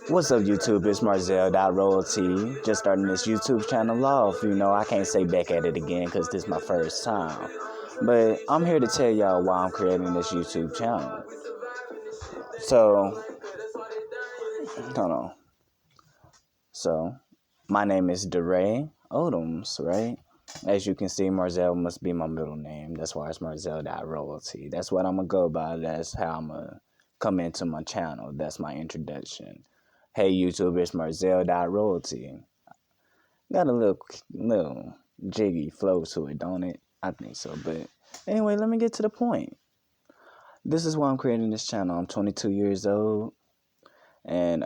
What's up, YouTube? It's Marzel.royalty. Just starting this YouTube channel off. I can't say back at it again because this is my first time. But I'm here to tell y'all why I'm creating this YouTube channel. So, hold on. So, my name is DeRay Odoms, right? As you can see, Marzel must be my middle name. That's why it's Marzel.royalty. That's what I'm going to go by. That's how I'm going to come into my channel. That's my introduction. Hey, YouTube, it's Marzel.royalty. Got a little jiggy flow to it, don't it? I think so. But anyway, let me get to the point. This is why I'm creating this channel. I'm 22 years old, and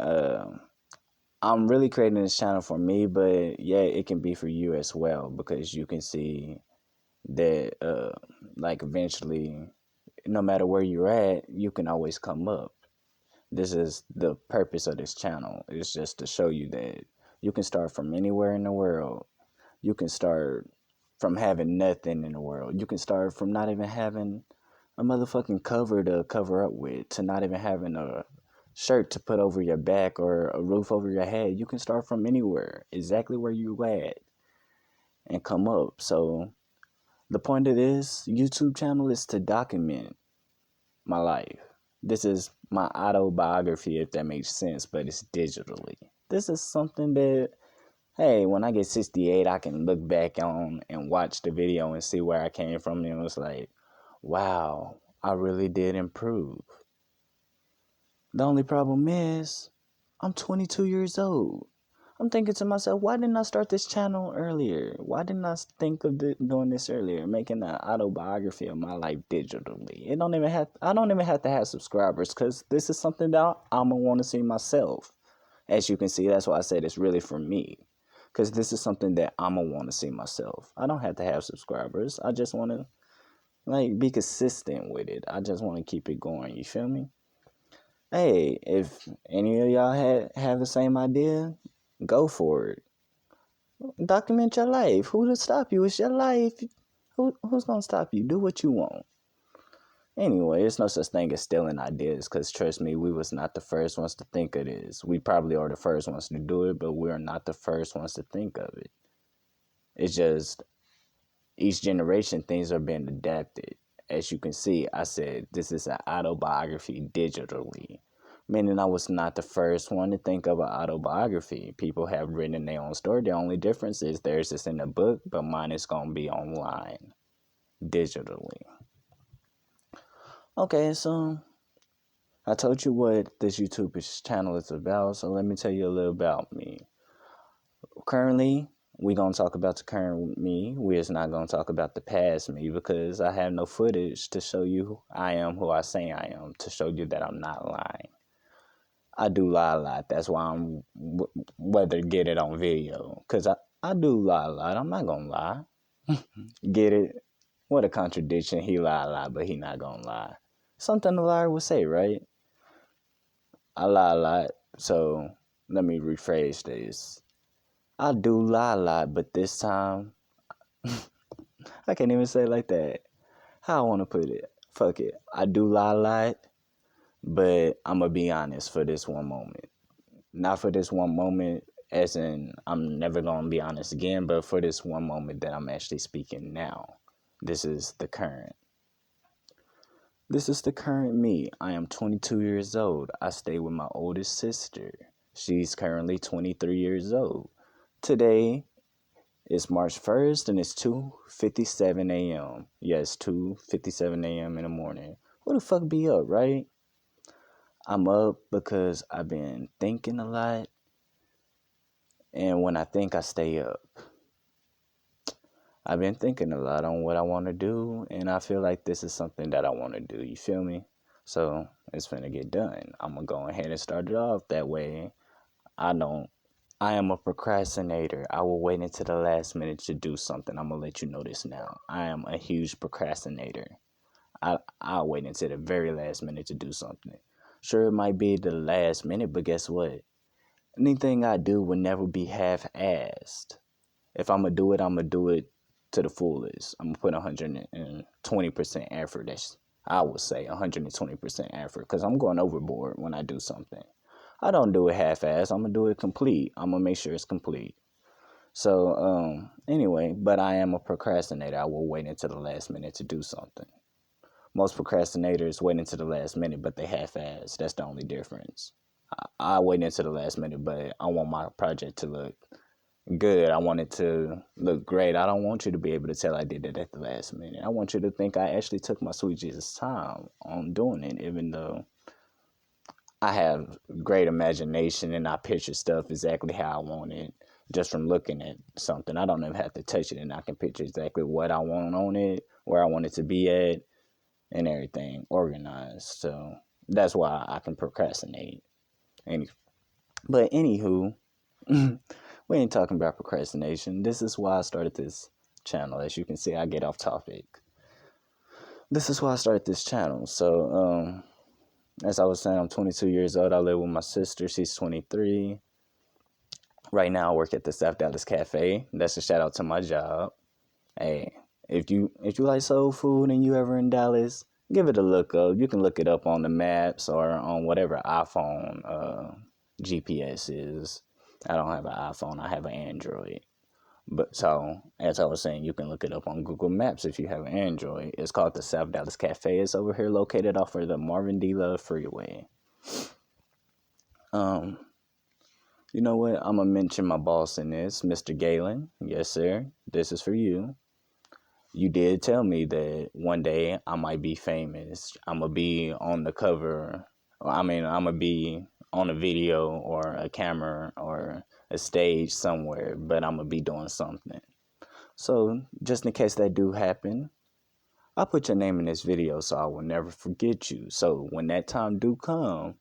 I'm really creating this channel for me, but yeah, it can be for you as well, because you can see that like eventually, no matter where you're at, you can always come up. This is the purpose of this channel. It's just to show you that you can start from anywhere in the world. You can start from having nothing in the world. You can start from not even having a motherfucking cover to cover up with, to not even having a shirt to put over your back or a roof over your head. You can start from anywhere, exactly where you at, and come up. So the point of this YouTube channel is to document my life. This is my autobiography, if that makes sense, but it's digitally. This is something that, hey, when I get 68, I can look back on and watch the video and see where I came from. And it was like, wow, I really did improve. The only problem is, I'm 22 years old. I'm thinking to myself, why didn't I start this channel earlier? Why didn't I think of doing this earlier? Making an autobiography of my life digitally. I don't even have to have subscribers, because this is something that I'm going to want to see myself. As you can see, that's why I said it's really for me. Because this is something that I'm going to want to see myself. I don't have to have subscribers. I just want to, be consistent with it. I just want to keep it going. You feel me? Hey, if any of y'all have the same idea, go for it. Document your life. Who to stop you? It's your life. Who's going to stop you? Do what you want. Anyway, there's no such thing as stealing ideas, because trust me, we was not the first ones to think of this. We probably are the first ones to do it, but we're not the first ones to think of it. It's just each generation, things are being adapted. As you can see, I said this is an autobiography digitally, meaning I was not the first one to think of an autobiography. People have written their own story. The only difference is theirs is in a book, but mine is going to be online, digitally. Okay, so I told you what this YouTube channel is about, so let me tell you a little about me. Currently, we're going to talk about the current me. We're just not going to talk about the past me, because I have no footage to show you I am who I say I am, to show you that I'm not lying. I do lie a lot. That's why I'm whether get it on video, because I do lie a lot. I'm not going to lie. Get it? What a contradiction. He lie a lot, but he not going to lie. Something a liar would say, right? I lie a lot, so let me rephrase this. I do lie a lot, but this time, I can't even say it like that. How I want to put it? Fuck it. I do lie a lot, but I'm going to be honest for this one moment. Not for this one moment, as in I'm never going to be honest again, but for this one moment that I'm actually speaking now. This is the current. This is the current me. I am 22 years old. I stay with my oldest sister. She's currently 23 years old. Today is March 1st, and it's 2:57 a.m. Yes, 2:57 a.m. in the morning. Who the fuck be up, right? I'm up because I've been thinking a lot, and when I think, I stay up. I've been thinking a lot on what I want to do, and I feel like this is something that I want to do. You feel me? So it's finna get done. I'm gonna go ahead and start it off that way. I am a procrastinator. I will wait until the last minute to do something. I'm gonna let you know this now. I am a huge procrastinator. I'll wait until the very last minute to do something. Sure, it might be the last minute, but guess what? Anything I do will never be half-assed. If I'm gonna do it to the fullest. I'm gonna put 120% effort. I would say 120% effort, because I'm going overboard when I do something. I don't do it half-ass. I'm gonna do it complete. I'm gonna make sure it's complete. So, anyway, but I am a procrastinator. I will wait until the last minute to do something. Most procrastinators wait until the last minute, but they half-ass. That's the only difference. I wait until the last minute, but I want my project to look good. I want it to look great. I don't want you to be able to tell I did it at the last minute. I want you to think I actually took my sweet Jesus time on doing it, even though I have great imagination and I picture stuff exactly how I want it just from looking at something. I don't even have to touch it and I can picture exactly what I want on it, where I want it to be at, and everything organized. So that's why I can procrastinate. But anywho, we ain't talking about procrastination. This is why I started this channel. As you can see, I get off topic. This is why I started this channel. So, as I was saying, I'm 22 years old. I live with my sister. She's 23. Right now, I work at the South Dallas Cafe. That's a shout out to my job. Hey, if you like soul food and you ever in Dallas, give it a look up. You can look it up on the maps or on whatever iPhone GPS is. I don't have an iPhone. I have an Android. But so, as I was saying, you can look it up on Google Maps if you have an Android. It's called the South Dallas Cafe. It's over here located off of the Marvin D. Love Freeway. You know what? I'm going to mention my boss in this, Mr. Galen. Yes, sir. This is for you. You did tell me that one day I might be famous. I'm going to be on the cover. I'm going to be on a video or a camera or a stage somewhere, but I'm going to be doing something. So, just in case that do happen, I'll put your name in this video so I will never forget you. So, when that time do come,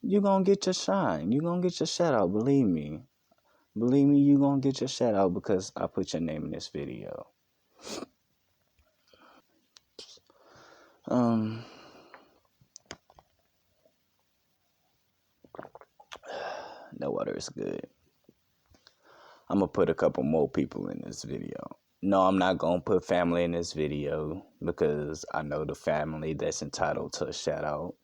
you're going to get your shine. You're going to get your shout out. Believe me. Believe me, you're going to get your shout out because I put your name in this video. That water is good. I'm going to put a couple more people in this video. No, I'm not going to put family in this video because I know the family that's entitled to a shout out.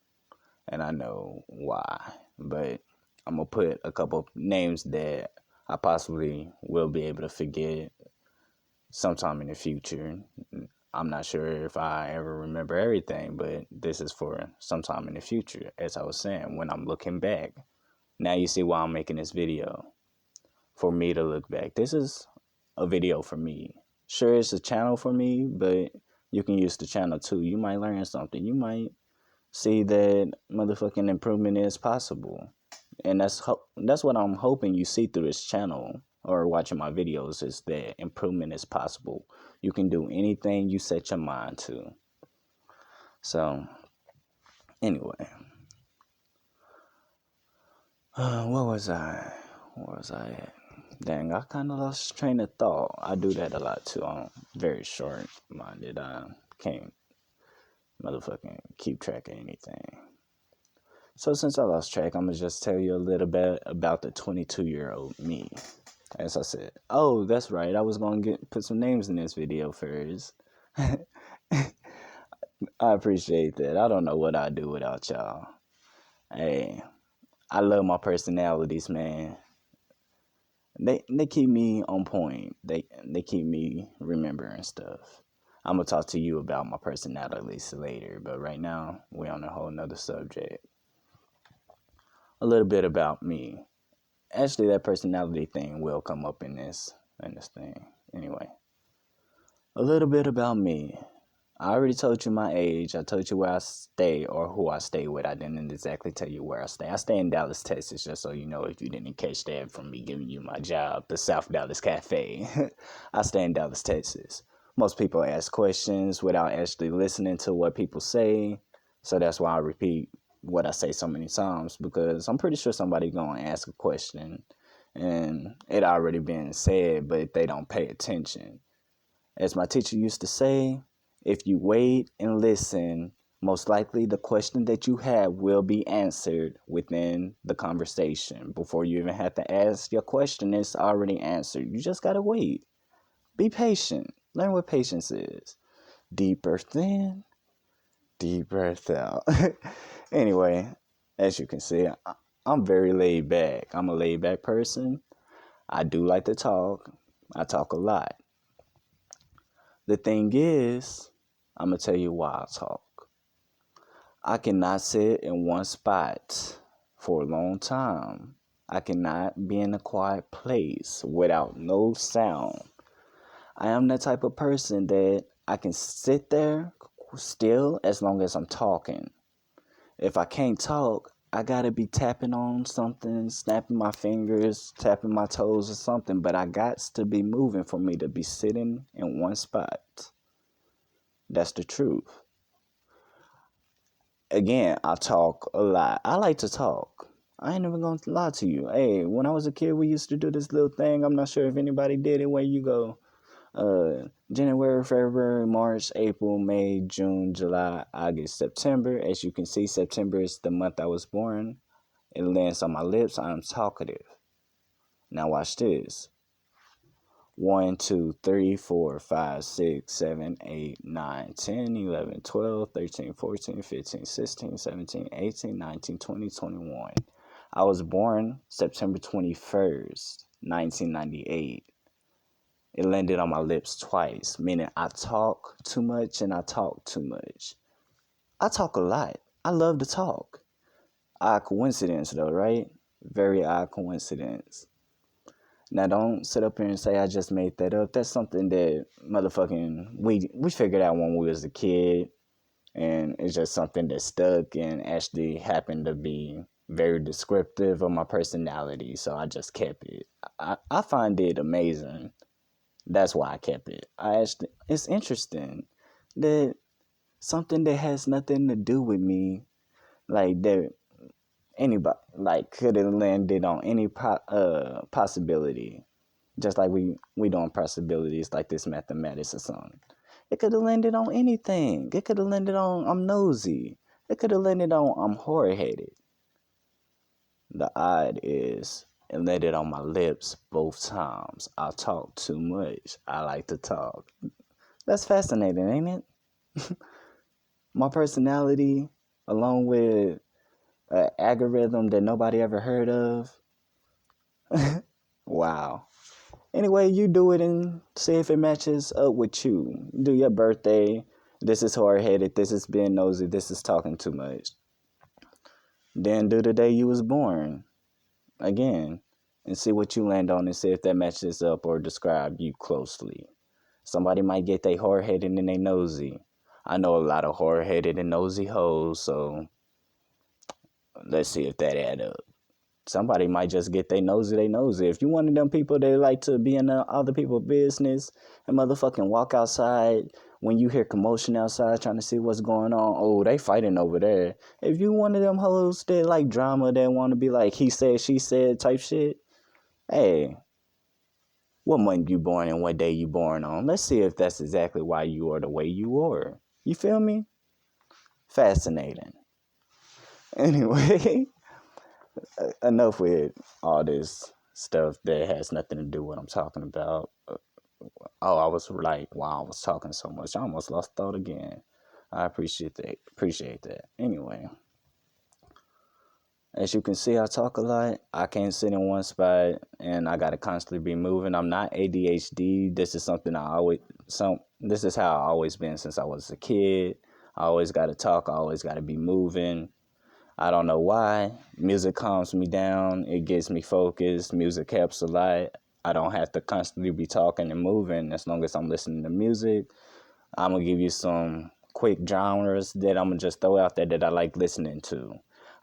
And I know why. But I'm going to put a couple names that I possibly will be able to forget sometime in the future. I'm not sure if I ever remember everything, but this is for sometime in the future. As I was saying, when I'm looking back. Now you see why I'm making this video. For me to look back. This is a video for me. Sure, it's a channel for me, but you can use the channel too. You might learn something. You might see that motherfucking improvement is possible. And that's what I'm hoping you see through this channel or watching my videos is that improvement is possible. You can do anything you set your mind to. So, anyway. Where was I at? Dang, I kind of lost train of thought. I do that a lot too. I'm very short-minded. I can't motherfucking keep track of anything. So since I lost track, I'm going to just tell you a little bit about the 22-year-old me. As I said, oh, that's right. I was going to put some names in this video first. I appreciate that. I don't know what I'd do without y'all. Hey, I love my personalities, man. They keep me on point. They keep me remembering stuff. I'm going to talk to you about my personalities later, but right now, we're on a whole nother subject. A little bit about me. Actually, that personality thing will come up in this thing. Anyway, a little bit about me. I already told you my age. I told you where I stay or who I stay with. I didn't exactly tell you where I stay. I stay in Dallas, Texas, just so you know if you didn't catch that from me giving you my job, the South Dallas Cafe. I stay in Dallas, Texas. Most people ask questions without actually listening to what people say. So that's why I repeat what I say so many times, because I'm pretty sure somebody going to ask a question and it already been said, but they don't pay attention. As my teacher used to say, if you wait and listen, most likely the question that you have will be answered within the conversation. Before you even have to ask your question, it's already answered. You just got to wait. Be patient. Learn what patience is. Deep breath in, deep breath out. Anyway, as you can see, I'm very laid back. I'm a laid back person. I do like to talk. I talk a lot. The thing is, I'm going to tell you why I talk. I cannot sit in one spot for a long time. I cannot be in a quiet place without no sound. I am the type of person that I can sit there still as long as I'm talking. If I can't talk, I gotta be tapping on something, snapping my fingers, tapping my toes or something, but I got to be moving for me to be sitting in one spot. That's the truth. Again, I talk a lot. I like to talk. I ain't even gonna lie to you. Hey, when I was a kid, we used to do this little thing. I'm not sure if anybody did it, where you go January, February, March, April, May, June, July, August, September. As you can see, September is the month I was born. It lands on my lips. I'm talkative. Now watch this. 1, 2, 3, 4, 5, 6, 7, 8, 9, 10, 11, 12, 13, 14, 15, 16, 17, 18, 19, 20, 21. I was born September 21st, 1998. It landed on my lips twice, meaning I talk too much and I talk too much. I talk a lot. I love to talk. Odd coincidence though, right? Very odd coincidence. Now don't sit up here and say I just made that up. That's something that motherfucking we figured out when we was a kid, and it's just something that stuck and actually happened to be very descriptive of my personality. So I just kept it. I find it amazing. That's why I kept it. It's interesting that something that has nothing to do with me, like that anybody like could have landed on any possibility, just like we doing possibilities like this mathematics or something. It could have landed on anything. It could have landed on I'm nosy. It could have landed on I'm horror headed. The odd is it landed on my lips both times. I talk too much. I like to talk. That's fascinating, ain't it? My personality, along with an algorithm that nobody ever heard of. Wow. Anyway, you do it and see if it matches up with you. Do your birthday. This is hard headed. This is being nosy. This is talking too much. Then do the day you was born again and see what you land on and see if that matches up or describe you closely. Somebody might get they hard headed and they nosy. I know a lot of hard headed and nosy hoes, so let's see if that add up. Somebody might just get they nosy. If you one of them people that like to be in other people's business and motherfucking walk outside when you hear commotion outside trying to see what's going on, oh, they fighting over there. If you one of them hoes that like drama, that want to be like he said, she said type shit, hey, what month you born and what day you born on? Let's see if that's exactly why you are the way you are. You feel me? Fascinating. Anyway. Enough with all this stuff that has nothing to do with what I'm talking about. Oh, I was like, wow, I was talking so much. I almost lost thought again. I appreciate that. Appreciate that. Anyway, as you can see, I talk a lot. I can't sit in one spot, and I gotta constantly be moving. I'm not ADHD. This is something This is how I always been since I was a kid. I always gotta talk. I always gotta be moving. I don't know why. Music calms me down. It gets me focused. Music helps a lot. I don't have to constantly be talking and moving as long as I'm listening to music. I'm going to give you some quick genres that I'm going to just throw out there that I like listening to.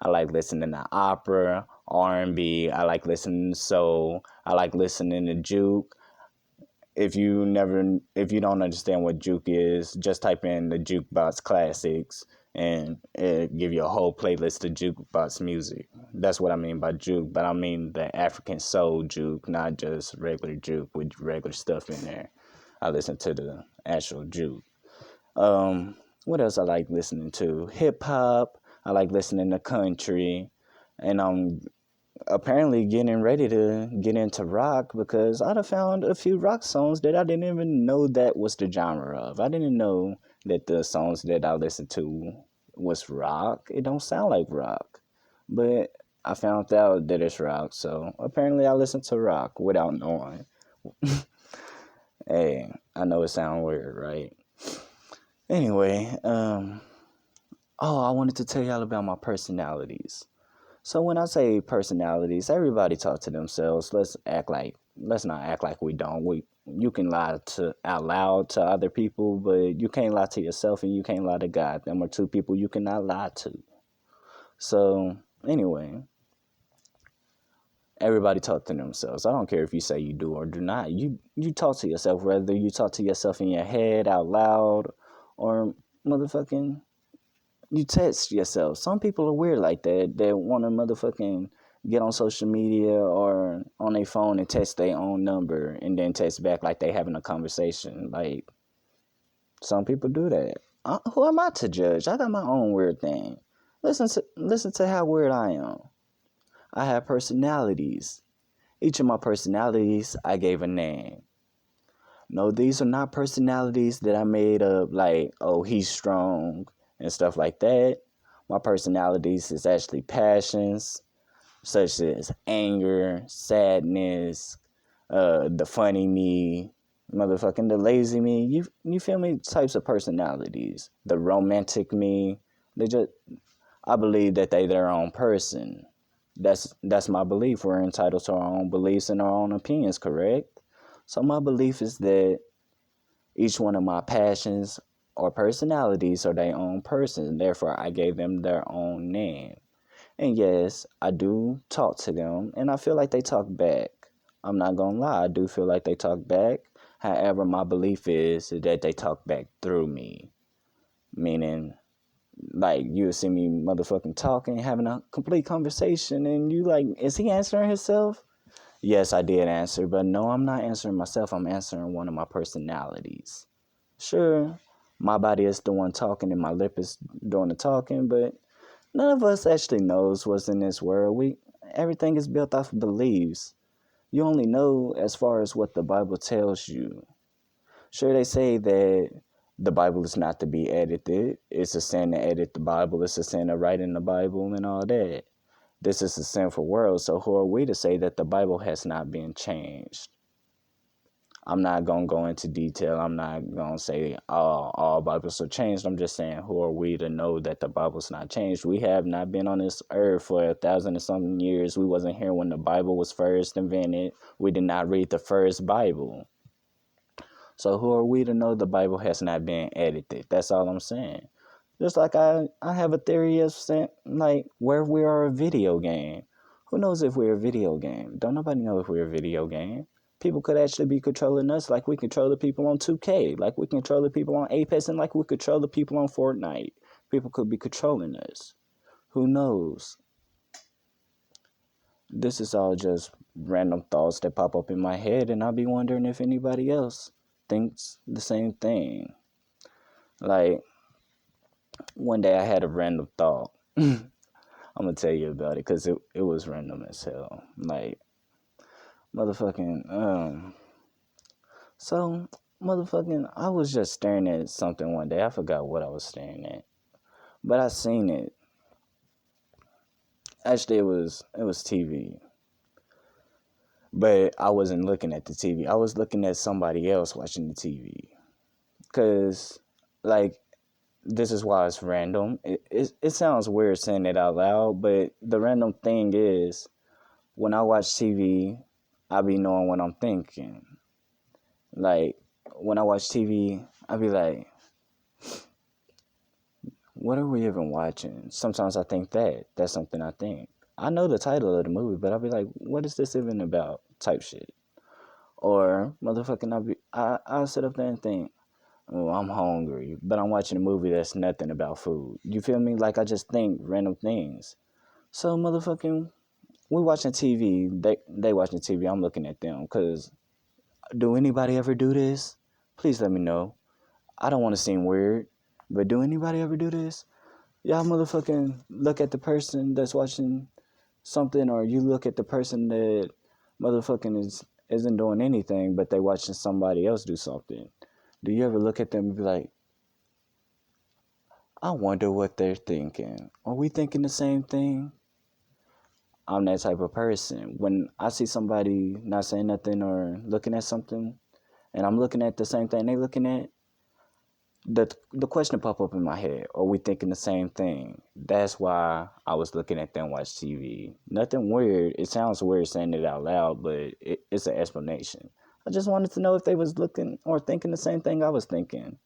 I like listening to opera, R&B. I like listening to soul. I like listening to juke. If you don't understand what juke is, just type in the Jukebox Classics and it give you a whole playlist of jukebox music. That's what I mean by juke, but I mean the African soul juke, not just regular juke with regular stuff in there. I listen to the actual juke. What else I like listening to? Hip hop. I like listening to country, and apparently getting ready to get into rock because I'd have found a few rock songs that I didn't even know that was the genre of. I didn't know that the songs that I listened to was rock. It don't sound like rock. But I found out that it's rock, so apparently I listen to rock without knowing. Hey, I know it sounds weird, right? Anyway, I wanted to tell y'all about my personalities. So when I say personalities, everybody talk to themselves. Let's not act like we don't. You can lie to out loud to other people, but you can't lie to yourself and you can't lie to God. Them are two people you cannot lie to. So anyway, everybody talk to themselves. I don't care if you say you do or do not. You talk to yourself, whether you talk to yourself in your head out loud or motherfucking you text yourself. Some people are weird like that. They want to motherfucking get on social media or on their phone and text their own number and then text back like they having a conversation. Like some people do that. Who am I to judge? I got my own weird thing. Listen to how weird I am. I have personalities. Each of my personalities, I gave a name. No, these are not personalities that I made up like, oh, he's strong and stuff like that. My personalities is actually passions, such as anger, sadness, the funny me, motherfucking the lazy me. You feel me? Types of personalities. The romantic me. I believe that they their own person. That's my belief. We're entitled to our own beliefs and our own opinions, correct? So my belief is that each one of my passions or personalities are their own person. Therefore, I gave them their own name. And yes, I do talk to them, and I feel like they talk back. I'm not gonna lie, I do feel like they talk back. However, my belief is that they talk back through me. Meaning, like, you'll see me motherfucking talking, having a complete conversation, and you like, is he answering himself? Yes, I did answer, but no, I'm not answering myself. I'm answering one of my personalities. Sure, my body is the one talking and my lip is doing the talking, but none of us actually knows what's in this world. Everything is built off of beliefs. You only know as far as what the Bible tells you. Sure, they say that the Bible is not to be edited. It's a sin to edit the Bible. It's a sin to write in the Bible and all that. This is a sinful world, so who are we to say that the Bible has not been changed? I'm not going to go into detail. I'm not going to say all Bibles are changed. I'm just saying, who are we to know that the Bible's not changed? We have not been on this earth for 1,000 and something years. We wasn't here when the Bible was first invented. We did not read the first Bible. So who are we to know the Bible has not been edited? That's all I'm saying. Just like I have a theory of saying, like, where we are a video game. Who knows if we're a video game? Don't nobody know if we're a video game. People could actually be controlling us like we control the people on 2K, like we control the people on Apex, and like we control the people on Fortnite. People could be controlling us. Who knows? This is all just random thoughts that pop up in my head, and I'll be wondering if anybody else thinks the same thing. Like, one day I had a random thought. I'm gonna tell you about it because it was random as hell. Like, motherfucking, so, motherfucking, I was just staring at something one day. I forgot what I was staring at, but I seen it. Actually, it was TV, but I wasn't looking at the TV. I was looking at somebody else watching the TV. Cause, like, this is why it's random. It sounds weird saying it out loud, but the random thing is, when I watch TV, I be knowing what I'm thinking. Like, when I watch TV, I be like, what are we even watching? Sometimes I think that's something I think. I know the title of the movie, but I'll be like, what is this even about? Type shit. Or motherfucking, I'll sit up there and think, oh, I'm hungry, but I'm watching a movie that's nothing about food. You feel me? Like, I just think random things. So motherfucking, we watching TV. They watching TV. I'm looking at them. Cause do anybody ever do this? Please let me know. I don't want to seem weird, but do anybody ever do this? Y'all motherfucking look at the person that's watching something, or you look at the person that motherfucking isn't doing anything, but they watching somebody else do something. Do you ever look at them and be like, I wonder what they're thinking? Are we thinking the same thing? I'm that type of person. When I see somebody not saying nothing or looking at something, and I'm looking at the same thing they looking at, the question pop up in my head. Are we thinking the same thing? That's why I was looking at them watch TV. Nothing weird. It sounds weird saying it out loud, but it's an explanation. I just wanted to know if they was looking or thinking the same thing I was thinking.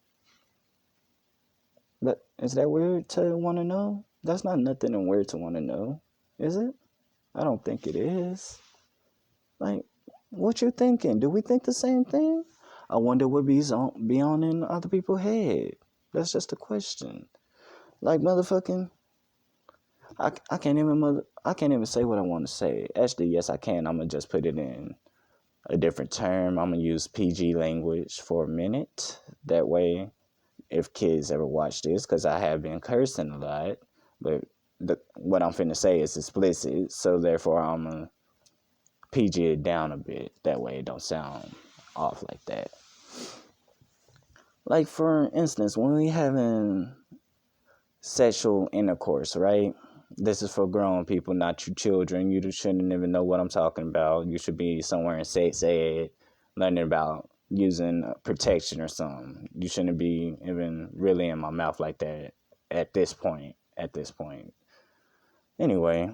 But is that weird to want to know? That's not nothing weird to want to know, is it? I don't think it is. Like, what you thinking? Do we think the same thing? I wonder what be on in other people's head. That's just a question. Like motherfucking, I can't even say what I want to say. Actually, yes, I can. I'm gonna just put it in a different term. I'm gonna use PG language for a minute. That way, if kids ever watch this, because I have been cursing a lot, but what I'm finna say is explicit, so therefore I'm gonna PG it down a bit. That way it don't sound off like that. Like for instance, when we having sexual intercourse, right? This is for grown people, not you children. You shouldn't even know what I'm talking about. You should be somewhere in sex ed, learning about using protection or something. You shouldn't be even really in my mouth like that at this point. Anyway,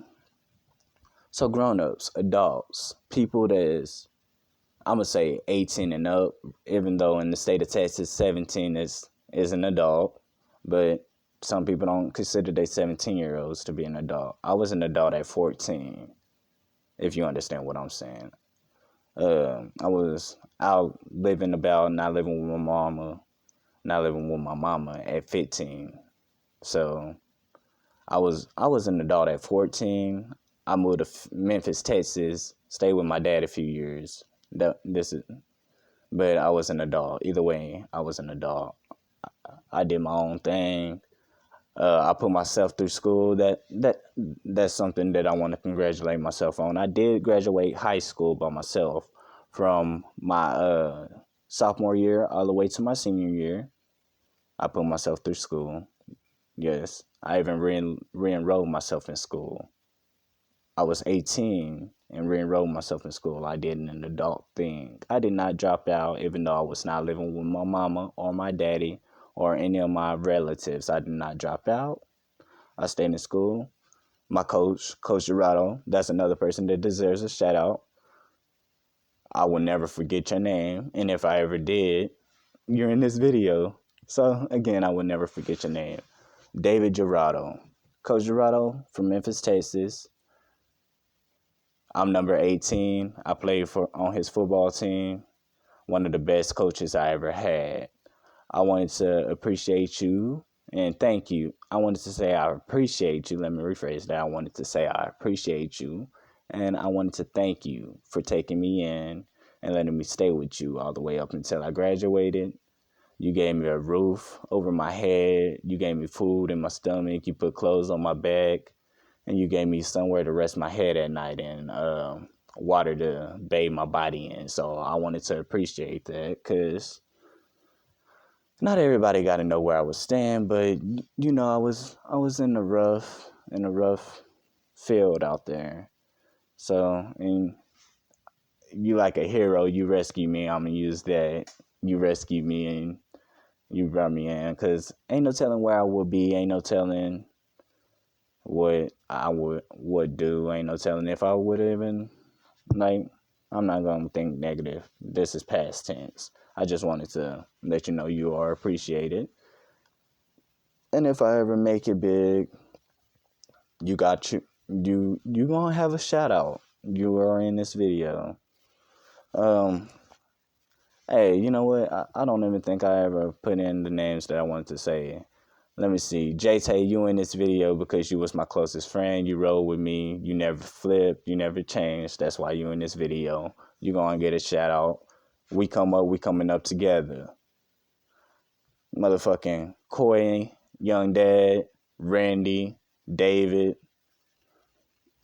so grown-ups, adults, people that's, I'm going to say 18 and up, even though in the state of Texas, 17 is an adult. But some people don't consider they 17-year-olds to be an adult. I was an adult at 14, if you understand what I'm saying. I was out living about, not living with my mama at 15. So I was an adult at 14. I moved to Memphis, Texas, stayed with my dad a few years. But I was an adult. Either way, I was an adult. I did my own thing. I put myself through school. That's something that I want to congratulate myself on. I did graduate high school by myself from my sophomore year all the way to my senior year. I put myself through school. Yes, I even re-enrolled myself in school. I was 18 and re-enrolled myself in school. I did an adult thing. I did not drop out, even though I was not living with my mama or my daddy or any of my relatives. I did not drop out. I stayed in school. My coach, Coach Gerardo, that's another person that deserves a shout out. I will never forget your name. And if I ever did, you're in this video. So again, I will never forget your name. David Gerardo. Coach Gerardo from Memphis, Texas. I'm number 18. I played on his football team. One of the best coaches I ever had. I wanted to appreciate you and thank you. I wanted to say I appreciate you. Let me rephrase that. I wanted to say I appreciate you. And I wanted to thank you for taking me in and letting me stay with you all the way up until I graduated. You gave me a roof over my head. You gave me food in my stomach. You put clothes on my back. And you gave me somewhere to rest my head at night and water to bathe my body in. So I wanted to appreciate that because not everybody got to know where I was staying, but you know, I was in the rough field out there. So, and you like a hero, you rescued me. I'm gonna use that. You rescued me and you brought me in, cause ain't no telling where I would be. Ain't no telling what I would do. Ain't no telling if I would even like. I'm not gonna think negative. This is past tense. I just wanted to let you know you are appreciated. And if I ever make it big, you got you gonna have a shout out. You are in this video. Um, hey, you know what? I don't even think I ever put in the names that I wanted to say. Let me see. JT, you in this video because you was my closest friend. You rode with me. You never flipped. You never changed. That's why you in this video. You gonna get a shout out. We coming up together. Motherfucking Coy, Young Dad, Randy, David,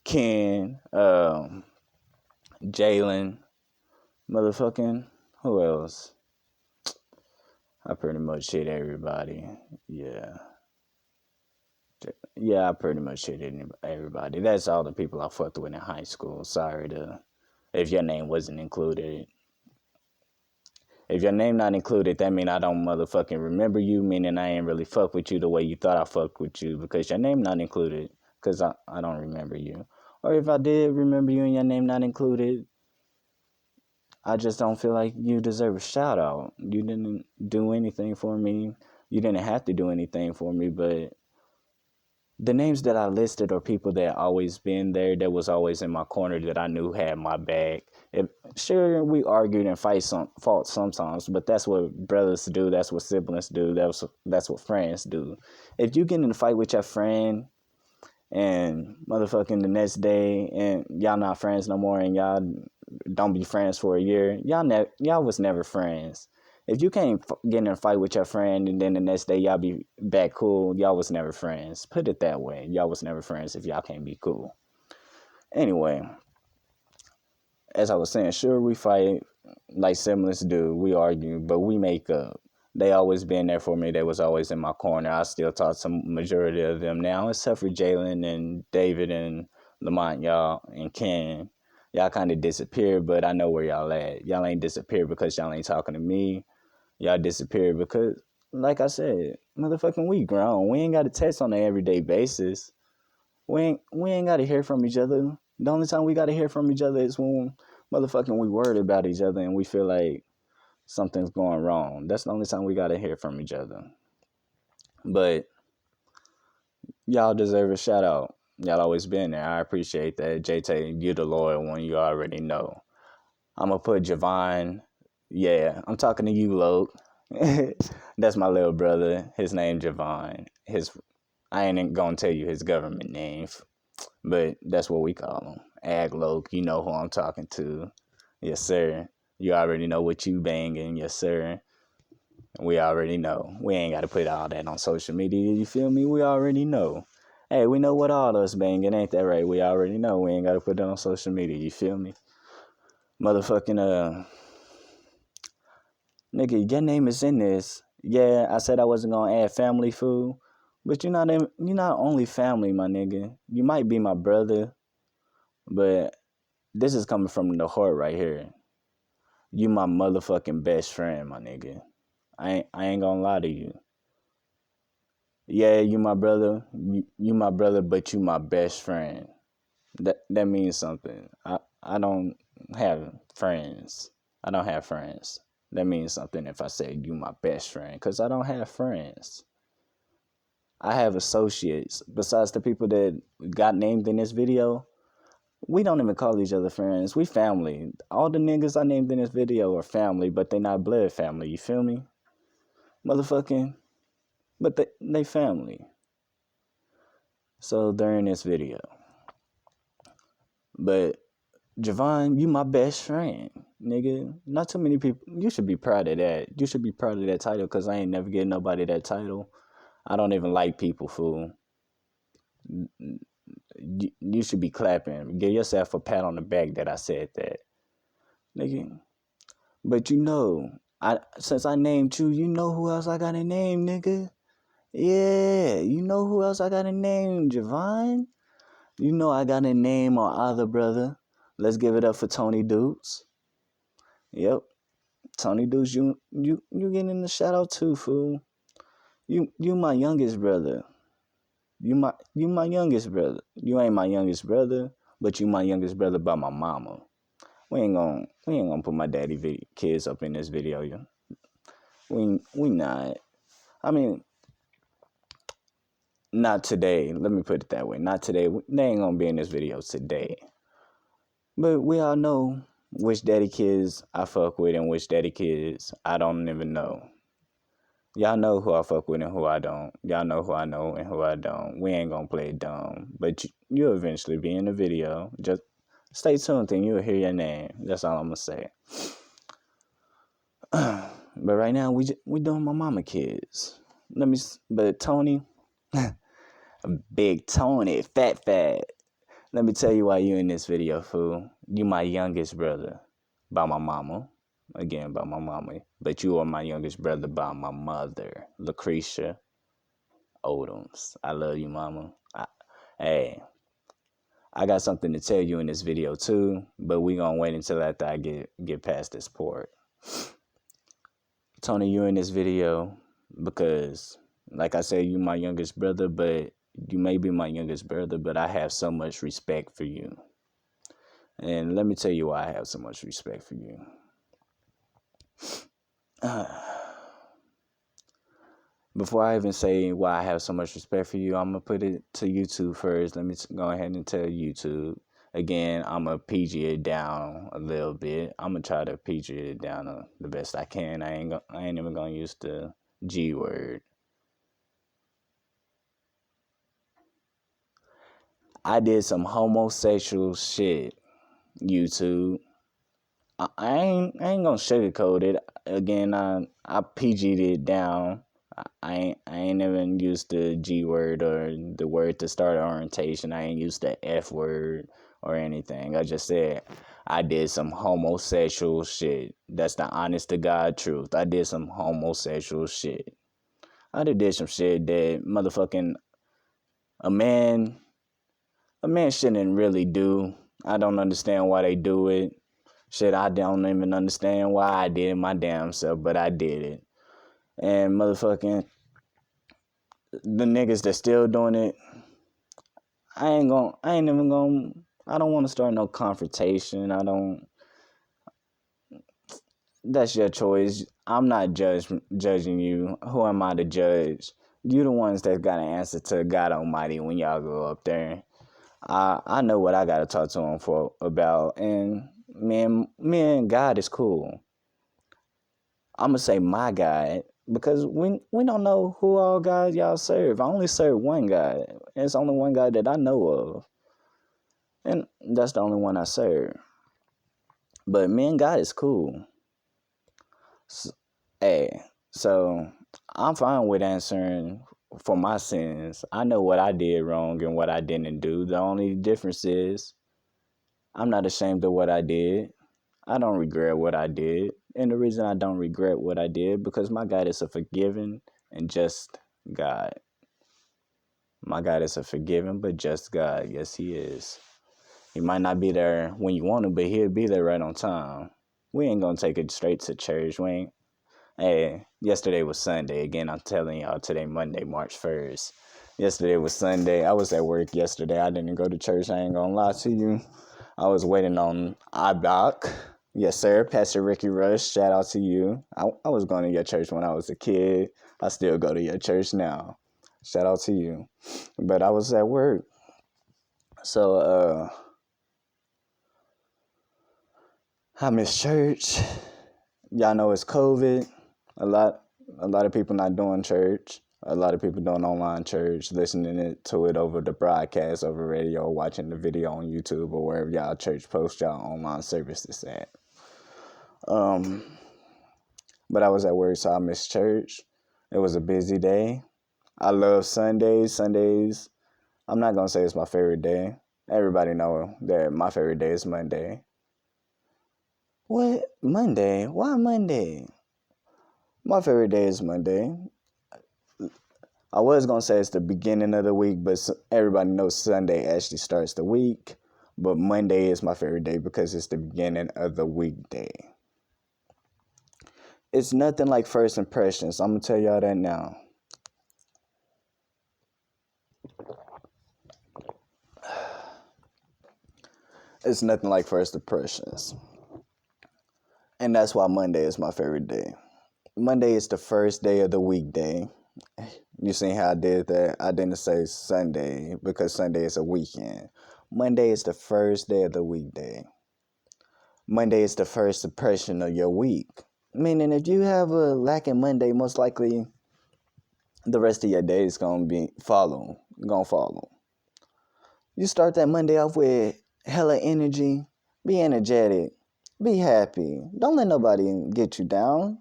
Ken, Jalen, motherfucking, who else? I pretty much hit everybody. Yeah. Yeah, I pretty much hit everybody. That's all the people I fucked with in high school. Sorry to if your name wasn't included. If your name not included, that mean I don't motherfucking remember you, meaning I ain't really fuck with you the way you thought I fucked with you because your name not included because I don't remember you. Or if I did remember you and your name not included, I just don't feel like you deserve a shout out. You didn't do anything for me. You didn't have to do anything for me, but the names that I listed are people that always been there, that was always in my corner, that I knew had my back. Sure, we argued and fought sometimes, but that's what brothers do. That's what siblings do. That's what friends do. If you get in a fight with your friend and motherfucking the next day and y'all not friends no more and y'all don't be friends for a year, y'all was never friends. If you can't get in a fight with your friend and then the next day y'all be back cool, y'all was never friends. Put it that way. Y'all was never friends if y'all can't be cool. Anyway, as I was saying, sure, we fight like siblings do. We argue, but we make up. They always been there for me. They was always in my corner. I still talk to majority of them now, except for Jalen and David and Lamont, y'all, and Ken. Y'all kind of disappeared, but I know where y'all at. Y'all ain't disappeared because y'all ain't talking to me. Y'all disappeared because, like I said, motherfucking we grown. We ain't got to text on an everyday basis. We ain't got to hear from each other. The only time we got to hear from each other is when motherfucking we worried about each other and we feel like something's going wrong. That's the only time we got to hear from each other. But y'all deserve a shout out. Y'all always been there. I appreciate that. JT, you the loyal one. You already know. I'm going to put Javon. Yeah, I'm talking to you, Loke. That's my little brother. His name Javon. I ain't gonna tell you his government name, but that's what we call him. Ag Loke. You know who I'm talking to. Yes, sir. You already know what you banging. Yes, sir. We already know. We ain't got to put all that on social media. You feel me? We already know. Hey, we know what all us banging. Ain't that right? We already know. We ain't got to put that on social media. You feel me? Motherfucking, nigga, your name is in this. Yeah, I said I wasn't going to add family food. But you're not only family, my nigga. You might be my brother. But this is coming from the heart right here. You my motherfucking best friend, my nigga. I ain't gonna lie to you. Yeah, you my brother. You my brother, but you my best friend. That means something. I don't have friends. I don't have friends. That means something if I say you my best friend, because I don't have friends. I have associates. Besides the people that got named in this video, we don't even call each other friends. We family. All the niggas I named in this video are family, but they not blood family. You feel me? Motherfucking. But they family. So they're in this video. But Javon, you my best friend, nigga. Not too many people. You should be proud of that. You should be proud of that title because I ain't never get nobody that title. I don't even like people, fool. You should be clapping. Give yourself a pat on the back that I said that, nigga. But since I named you, you know who else I got to name, nigga? Yeah, you know who else I got to name, Javon? You know I got a name on other brother. Let's give it up for Tony Dukes. Yep. Tony Dukes, you getting the shout out too, fool. You my youngest brother. You my youngest brother. You ain't my youngest brother, but you my youngest brother by my mama. We ain't gonna put my kids up in this video, yeah. We not. I mean, not today. Let me put it that way. Not today. They ain't gonna be in this video today. But we all know which daddy kids I fuck with and which daddy kids I don't even know. Y'all know who I fuck with and who I don't. Y'all know who I know and who I don't. We ain't gonna play dumb. But you'll eventually be in the video. Just stay tuned and you'll hear your name. That's all I'm gonna say. But right now, we doing my mama kids. But Tony, Big Tony, fat. Let me tell you why you in this video, fool. You my youngest brother by my mama. Again, by my mama. But you are my youngest brother by my mother, Lucretia. Odoms. I love you, mama. Hey, I got something to tell you in this video too, but we gonna wait until after I get past this part. Tony, you in this video because, like I said, you my youngest brother, but you may be my youngest brother, but I have so much respect for you. And let me tell you why I have so much respect for you. Before I even say why I have so much respect for you, I'm going to put it to YouTube first. Let me go ahead and tell YouTube. Again, I'm going to PG it down a little bit. I'm going to try to PG it down the best I can. I ain't even going to use the G word. I did some homosexual shit, YouTube. I ain't gonna sugarcoat it. Again, I PG'd it down. I ain't even used the G word or the word to start orientation. I ain't used the F word or anything. I just said I did some homosexual shit. That's the honest to God truth. I did some homosexual shit. I did some shit that motherfucking a man shouldn't really do. I don't understand why they do it. Shit, I don't even understand why I did it my damn self, but I did it. And motherfucking the niggas that still doing it, I don't want to start no confrontation. That's your choice. I'm not judging you. Who am I to judge? You the ones that got to answer to God Almighty when y'all go up there. I know what I got to talk to him about, and me and God is cool. I'm going to say my God, because we don't know who all God y'all serve. I only serve one God. And it's only one God that I know of. And that's the only one I serve. But me and God is cool. So I'm fine with answering for my sins. I know what I did wrong and what I didn't do. The only difference is I'm not ashamed of what I did. I don't regret what I did. And the reason I don't regret what I did, because my God is a forgiving and just God. My God is a forgiving but just God. Yes, he is. He might not be there when you want him, but he'll be there right on time. We ain't gonna take it straight to church. Hey, yesterday was Sunday. Again, I'm telling y'all, today Monday, March 1st. Yesterday was Sunday. I was at work yesterday. I didn't go to church. I ain't gonna lie to you. I was waiting on Ibach. Yes, sir. Pastor Ricky Rush, shout out to you. I was going to your church when I was a kid. I still go to your church now. Shout out to you. But I was at work. So, I miss church. Y'all know it's COVID. A lot of people not doing church. A lot of people doing online church, listening to it over the broadcast, over radio, watching the video on YouTube or wherever y'all church post y'all online services at. But I was at work, so I missed church. It was a busy day. I love Sundays. Sundays, I'm not gonna say it's my favorite day. Everybody know that my favorite day is Monday. What? Monday? Why Monday? My favorite day is Monday. I was going to say it's the beginning of the week, but everybody knows Sunday actually starts the week. But Monday is my favorite day because it's the beginning of the weekday. It's nothing like first impressions. I'm going to tell y'all that now. It's nothing like first impressions. And that's why Monday is my favorite day. Monday is the first day of the weekday. You see how I did that? I didn't say Sunday because Sunday is a weekend. Monday is the first day of the weekday. Monday is the first impression of your week. Meaning if you have a lacking Monday, most likely the rest of your day is going to follow. You start that Monday off with hella energy. Be energetic. Be happy. Don't let nobody get you down.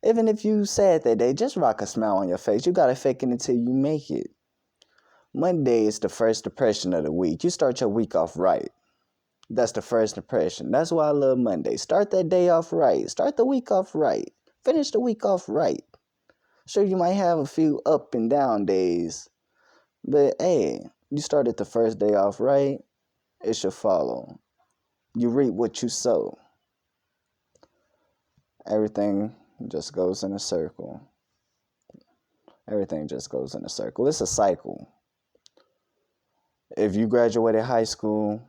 Even if you sad that day, just rock a smile on your face. You got to fake it until you make it. Monday is the first impression of the week. You start your week off right. That's the first impression. That's why I love Monday. Start that day off right. Start the week off right. Finish the week off right. Sure, you might have a few up and down days, but hey, you started the first day off right, it should follow. You reap what you sow. Everything just goes in a circle. Everything just goes in a circle. It's a cycle. If you graduated high school,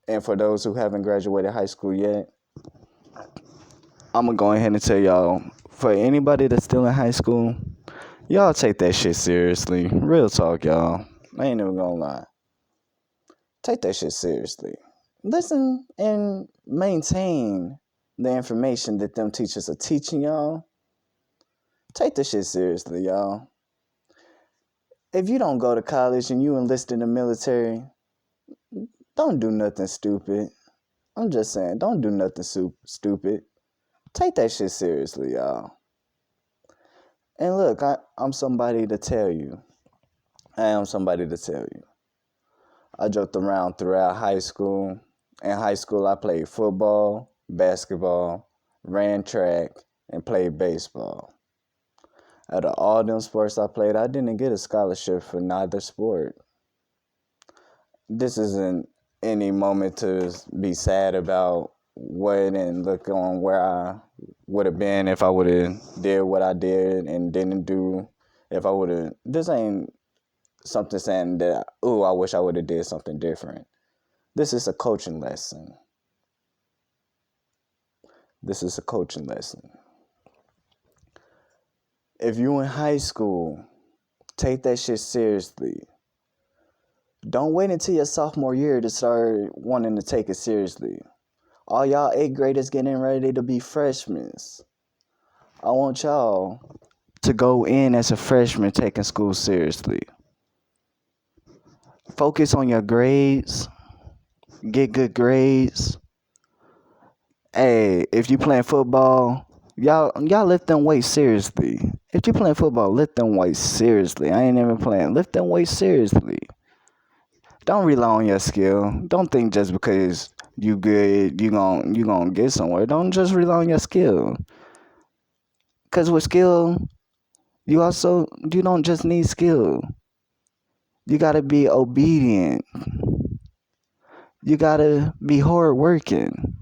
and for those who haven't graduated high school yet, I'm going to go ahead and tell y'all, for anybody that's still in high school, y'all take that shit seriously. Real talk, y'all. I ain't even going to lie. Take that shit seriously. Listen and maintain the information that them teachers are teaching y'all. Take this shit seriously, y'all. If you don't go to college and you enlist in the military, don't do nothing stupid. I'm just saying, don't do nothing stupid. Take that shit seriously, y'all. And look, I'm somebody to tell you. I am somebody to tell you. I joked around throughout high school. In high school, I played football, basketball, ran track, and played baseball. Out of all them sports I played, I didn't get a scholarship for neither sport. This isn't any moment to be sad about what and look on where I would have been if I would have did what I did and didn't do. If I would have, this ain't something saying that, oh, I wish I would have did something different. This is a coaching lesson. This is a coaching lesson. If you in high school, take that shit seriously. Don't wait until your sophomore year to start wanting to take it seriously. All y'all 8th graders getting ready to be freshmen. I want y'all to go in as a freshman taking school seriously. Focus on your grades. Get good grades. Hey, if you playing football, y'all lift them weights seriously. If you playing football, lift them weights seriously. I ain't even playing. Lift them weights seriously. Don't rely on your skill. Don't think just because you good, you gon' get somewhere. Don't just rely on your skill. Cause with skill, you don't just need skill. You gotta be obedient. You gotta be hardworking.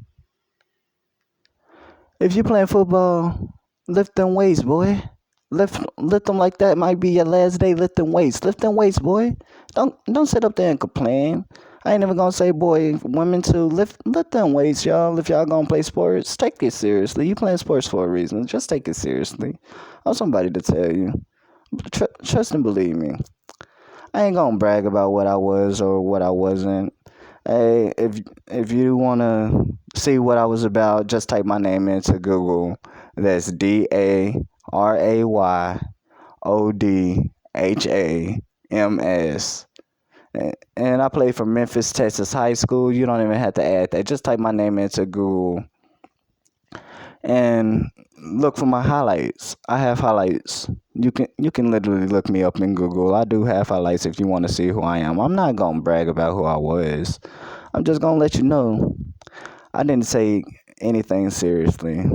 If you playing football, lift them weights, boy. Lift them like that might be your last day lifting weights. Lift them weights, boy. Don't sit up there and complain. I ain't never gonna say, boy, women too. Lift them weights, y'all. If y'all gonna play sports, take it seriously. You playing sports for a reason. Just take it seriously. I'm somebody to tell you. Trust and believe me. I ain't gonna brag about what I was or what I wasn't. Hey, if you wanna see what I was about, just type my name into Google. That's DARAYODHAMS. And I played for Memphis, Texas High School. You don't even have to add that. Just type my name into Google and look for my highlights. I have highlights. You can literally look me up in Google. I do have highlights if you want to see who I am. I'm not gonna brag about who I was. I'm just gonna let you know I didn't take anything seriously.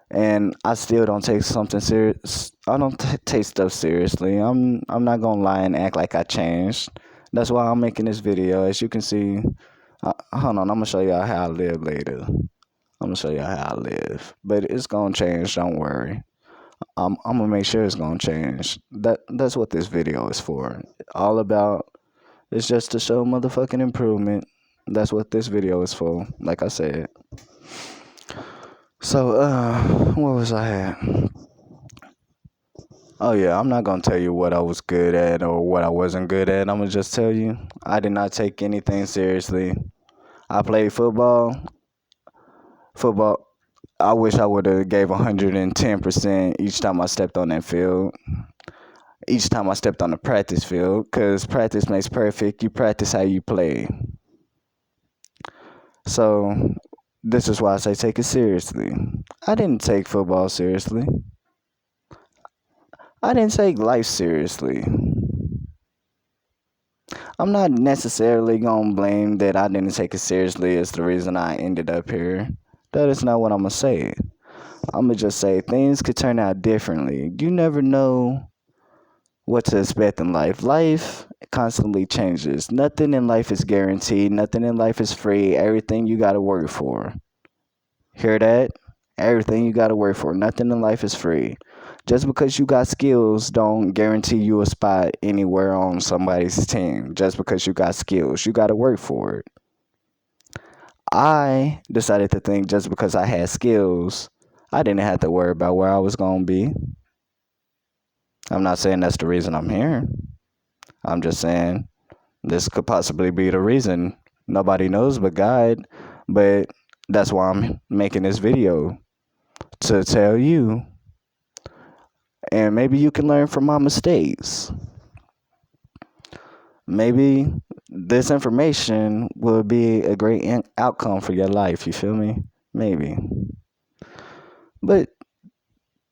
And I still don't take something serious. I don't take stuff seriously. I'm not gonna lie and act like I changed. That's why I'm making this video. As you can see, hold on, I'm gonna show y'all how I live later. I'm gonna show y'all how I live, but it's gonna change. Don't worry. I'm gonna make sure it's gonna change. That's what this video is for. All about. It's just to show motherfucking improvement. That's what this video is for. Like I said. So, what was I at? Oh yeah, I'm not gonna tell you what I was good at or what I wasn't good at. I'm gonna just tell you I did not take anything seriously. I played football. I wish I would have gave 110% each time I stepped on that field. Each time I stepped on the practice field, because practice makes perfect. You practice how you play. So, this is why I say take it seriously. I didn't take football seriously. I didn't take life seriously. I'm not necessarily going to blame that I didn't take it seriously as the reason I ended up here. That is not what I'm going to say. I'm gonna just say things could turn out differently. You never know what to expect in life. Life constantly changes. Nothing in life is guaranteed. Nothing in life is free. Everything you gotta work for. Hear that? Everything you gotta work for. Nothing in life is free. Just because you got skills don't guarantee you a spot anywhere on somebody's team. Just because you got skills, you gotta work for it. I decided to think just because I had skills, I didn't have to worry about where I was gonna be. I'm not saying that's the reason I'm here. I'm just saying this could possibly be the reason. Nobody knows but God. But that's why I'm making this video to tell you. And maybe you can learn from my mistakes. Maybe this information will be a great outcome for your life. You feel me? Maybe. But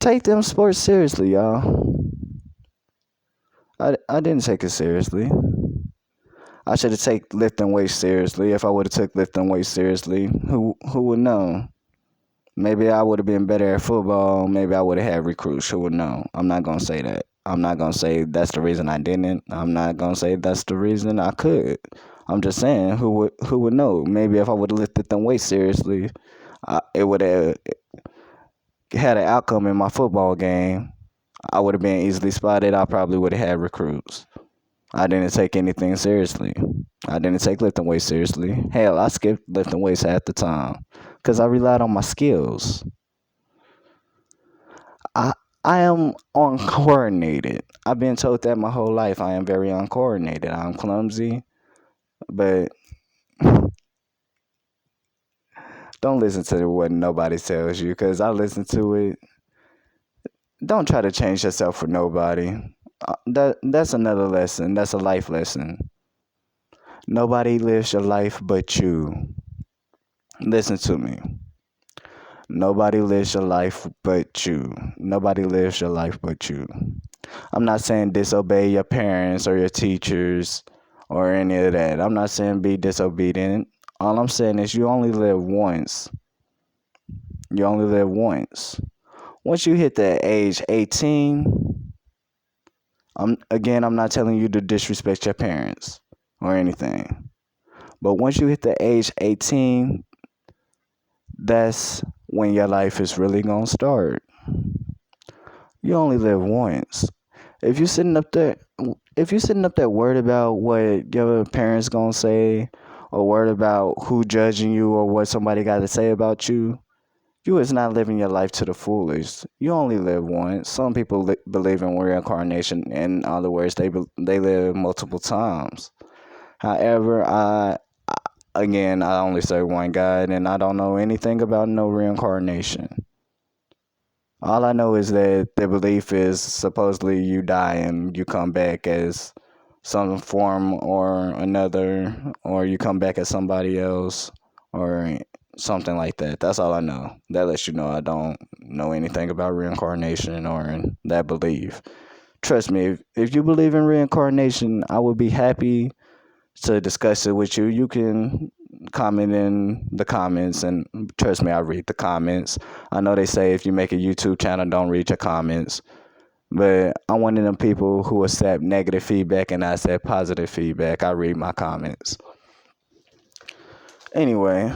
take them sports seriously, y'all. I didn't take it seriously. I should have taken lifting weights seriously. If I would have took lifting weights seriously, who would know? Maybe I would have been better at football. Maybe I would have had recruits. Who would know? I'm not gonna say that. I'm not gonna say that's the reason I didn't. I'm not gonna say that's the reason I could. I'm just saying who would know? Maybe if I would have lifted them weights seriously, it would have had an outcome in my football game. I would have been easily spotted. I probably would have had recruits. I didn't take anything seriously. I didn't take lifting weights seriously. Hell, I skipped lifting weights at the time because I relied on my skills. I I am uncoordinated. I've been told that my whole life. I am very uncoordinated. I'm clumsy, but don't listen to what nobody tells you because I listen to it. Don't try to change yourself for nobody. That's another lesson. That's a life lesson. Nobody lives your life but you. Listen to me. Nobody lives your life but you. Nobody lives your life but you. I'm not saying disobey your parents or your teachers or any of that. I'm not saying be disobedient. All I'm saying is you only live once. You only live once. Once you hit the age 18, I'm not telling you to disrespect your parents or anything. But once you hit the age 18, that's when your life is really going to start. You only live once. If you're sitting up there, if you're sitting up there worried about what your parents gonna say, or worried about who judging you, or what somebody got to say about you, you is not living your life to the fullest. You only live once. Some people believe in reincarnation. In other words, they live multiple times. However, again, I only serve one God, and I don't know anything about no reincarnation. All I know is that the belief is supposedly you die and you come back as some form or another, or you come back as somebody else, or something like that. That's all I know. That lets you know I don't know anything about reincarnation or that belief. Trust me, if you believe in reincarnation, I would be happy to discuss it with you. You can comment in the comments, and trust me, I read the comments. I know they say if you make a YouTube channel, don't read your comments, but I'm one of them people who accept negative feedback and I accept positive feedback. I read my comments. Anyway,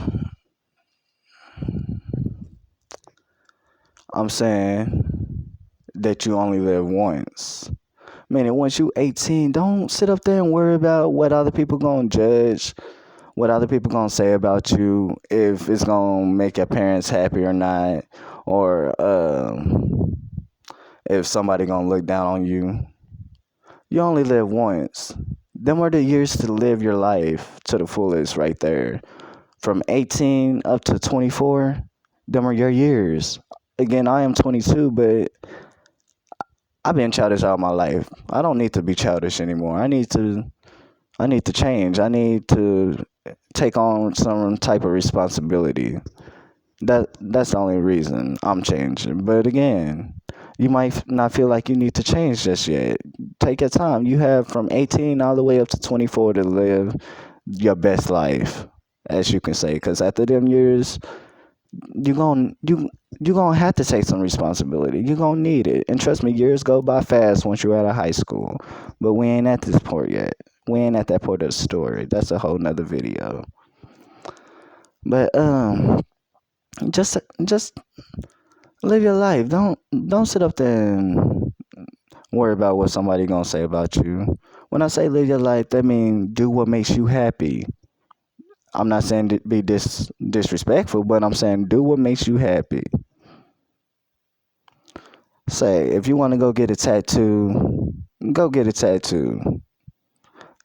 I'm saying that you only live once. Meaning, once you 18, don't sit up there and worry about what other people gonna judge, what other people gonna say about you, if it's gonna make your parents happy or not, or if somebody gonna look down on you. You only live once. Them are the years to live your life to the fullest right there. From 18 up to 24, them are your years. Again, I am 22, but I've been childish all my life. I don't need to be childish anymore. I need to change. I need to take on some type of responsibility. That's the only reason I'm changing. But again, you might not feel like you need to change just yet. Take your time. You have from 18 all the way up to 24 to live your best life, as you can say. Because after them years, you gonna have to take some responsibility. You're gonna need it. And trust me, years go by fast once you're out of high school. But we ain't at this point yet. We ain't at that point of the story. That's a whole nother video. But just live your life. Don't sit up there and worry about what somebody gonna say about you. When I say live your life, that means do what makes you happy. I'm not saying to be disrespectful, but I'm saying do what makes you happy. Say if you want to go get a tattoo, go get a tattoo.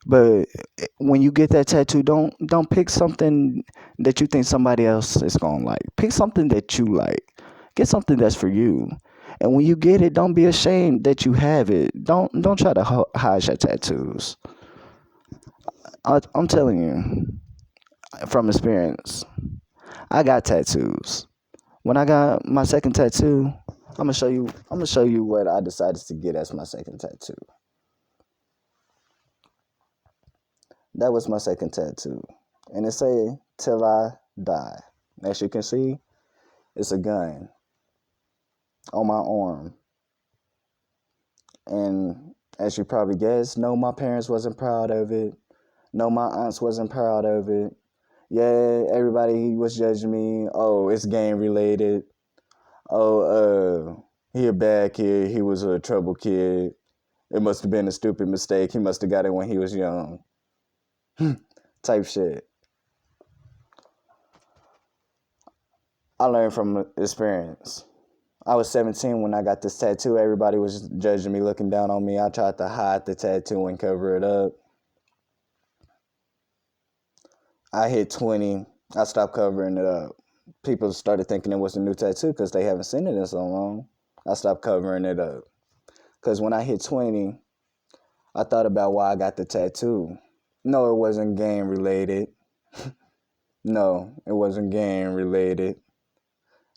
But when you get that tattoo, don't pick something that you think somebody else is gonna like. Pick something that you like. Get something that's for you. And when you get it, don't be ashamed that you have it. Don't try to hide your tattoos. I'm telling you from experience. I got tattoos. When I got my second tattoo, I'm gonna show you. I'm gonna show you what I decided to get as my second tattoo. That was my second tattoo, and it say "Till I Die." As you can see, it's a gun on my arm, and as you probably guessed, no, my parents wasn't proud of it. No, my aunts wasn't proud of it. Yeah, everybody was judging me. Oh, it's gang related. Oh, he a bad kid. He was a trouble kid. It must have been a stupid mistake. He must have got it when he was young. Type shit. I learned from experience. I was 17 when I got this tattoo. Everybody was judging me, looking down on me. I tried to hide the tattoo and cover it up. I hit 20. I stopped covering it up. People started thinking it was a new tattoo because they haven't seen it in so long. I stopped covering it up. Because when I hit 20, I thought about why I got the tattoo. No, it wasn't gang related. No, it wasn't gang related.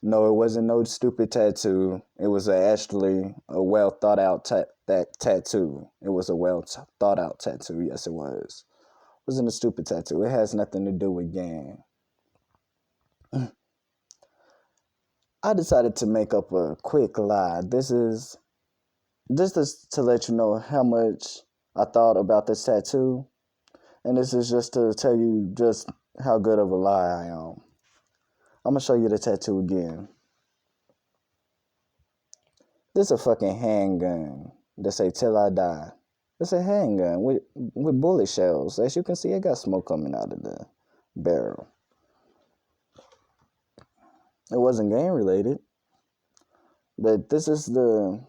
No, it wasn't no stupid tattoo. It was actually a well thought out tattoo. It was a well thought out tattoo. Yes, it was. It wasn't a stupid tattoo. It has nothing to do with gang. I decided to make up a quick lie. This is to let you know how much I thought about this tattoo. And this is just to tell you just how good of a lie I am. I'm going to show you the tattoo again. This is a fucking handgun that say "Till I Die." It's a handgun with bullet shells. As you can see, it got smoke coming out of the barrel. It wasn't gang related, but this is the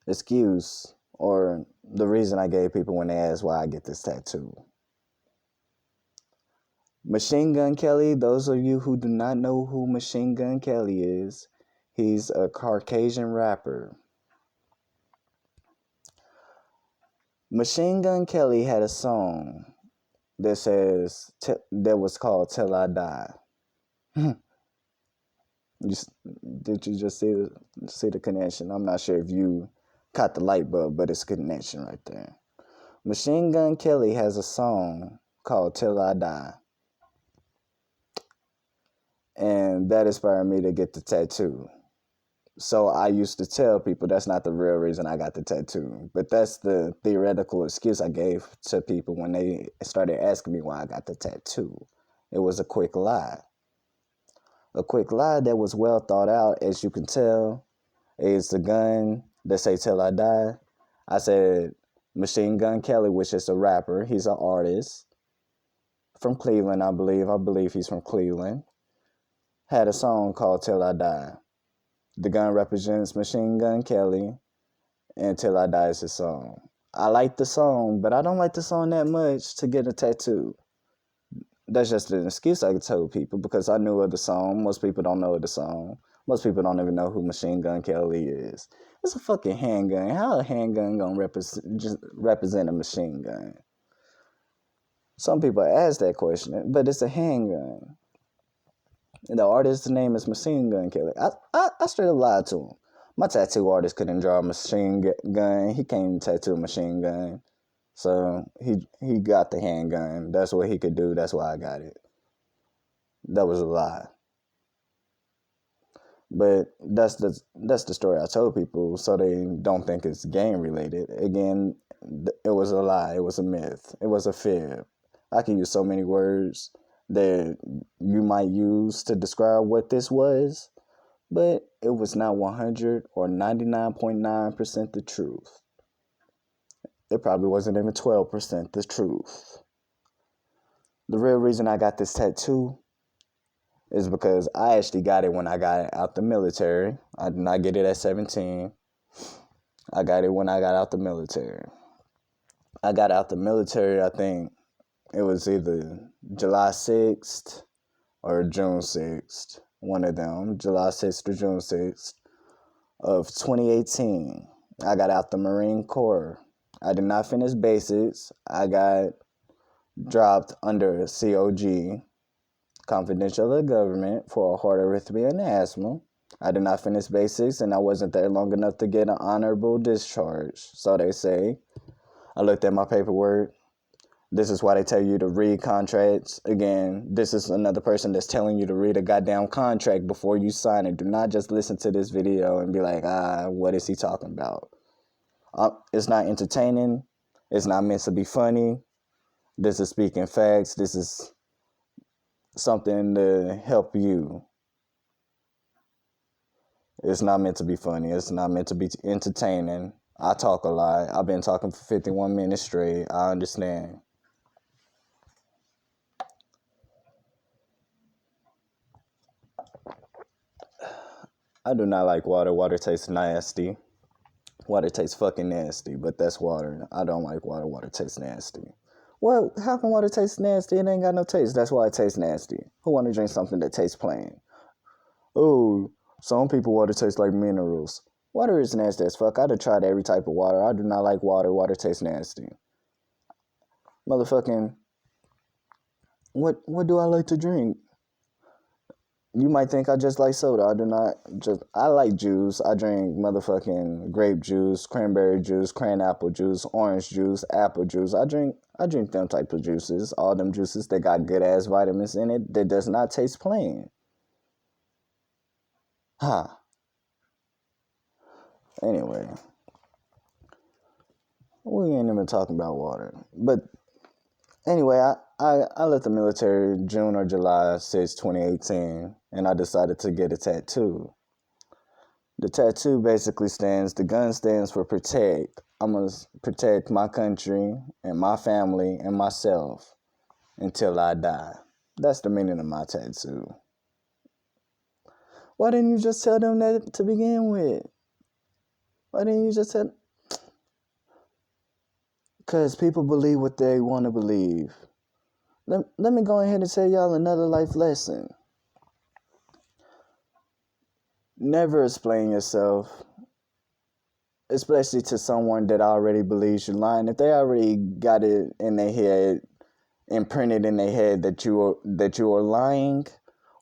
excuse or the reason I gave people when they asked why I get this tattoo. Machine Gun Kelly, those of you who do not know who Machine Gun Kelly is, he's a Caucasian rapper. Machine Gun Kelly had a song that was called "Till I Die." Did you just see the connection? I'm not sure if you caught the light bulb, but it's a connection right there. Machine Gun Kelly has a song called "Till I Die," and that inspired me to get the tattoo. So I used to tell people that's not the real reason I got the tattoo, but that's the theoretical excuse I gave to people when they started asking me why I got the tattoo. It was a quick lie. A quick lie that was well thought out, as you can tell. It's the gun that say "Till I Die." I said Machine Gun Kelly, which is a rapper. He's an artist from Cleveland, I believe. I believe he's from Cleveland. Had a song called "Till I Die." The gun represents Machine Gun Kelly, and "Till I Die" is his song. I like the song, but I don't like the song that much to get a tattoo. That's just an excuse I told people because I knew of the song. Most people don't know of the song. Most people don't even know who Machine Gun Kelly is. It's a fucking handgun. How a handgun gonna represent a machine gun? Some people ask that question, but it's a handgun. And the artist's name is Machine Gun Kelly. I straight up lied to him. My tattoo artist couldn't draw a machine gun. He can't tattoo a machine gun. So he got the handgun. That's what he could do. That's why I got it. That was a lie. But that's the story I told people, so they don't think it's game related. Again, it was a lie. It was a myth. It was a fib. I can use so many words that you might use to describe what this was, but it was not 100 or 99.9% the truth. It probably wasn't even 12% the truth. The real reason I got this tattoo is because I actually got it when I got out the military. I did not get it at 17. I got it when I got out the military. I got out the military, I think it was either July 6th or June 6th. One of them, July 6th or June 6th of 2018. I got out the Marine Corps. I did not finish basics. I got dropped under COG, confidential of the government, for a heart arrhythmia and asthma. I did not finish basics, and I wasn't there long enough to get an honorable discharge, so they say. I looked at my paperwork. This is why they tell you to read contracts. Again, this is another person that's telling you to read a goddamn contract before you sign it. Do not just listen to this video and be like, what is he talking about? It's not entertaining. It's not meant to be funny. This is speaking facts. This is something to help you. It's not meant to be funny. It's not meant to be entertaining. I talk a lot. I've been talking for 51 minutes straight. I understand. I do not like water. Water tastes nasty. Water tastes fucking nasty, but that's water. I don't like water. Water tastes nasty. Well, how can water taste nasty? It ain't got no taste. That's why it tastes nasty. Who want to drink something that tastes plain? Oh, some people water tastes like minerals. Water is nasty as fuck. I'd have tried every type of water. I do not like water. Water tastes nasty. Motherfucking, what do I like to drink? You might think I just like soda. I do not I like juice. I drink motherfucking grape juice, cranberry juice, apple juice, orange juice, apple juice. I drink them type of juices. All them juices that got good ass vitamins in it that does not taste plain. Huh. Anyway. We ain't even talking about water. But anyway, I left the military June or July 6, 2018, and I decided to get a tattoo. The tattoo basically the gun stands for protect. I'm going to protect my country and my family and myself until I die. That's the meaning of my tattoo. Why didn't you just tell them that to begin with? Why didn't you just tell? Because people believe what they want to believe. Let me go ahead and tell y'all another life lesson. Never explain yourself, especially to someone that already believes you're lying. If they already got it in their head, imprinted in their head that you are lying,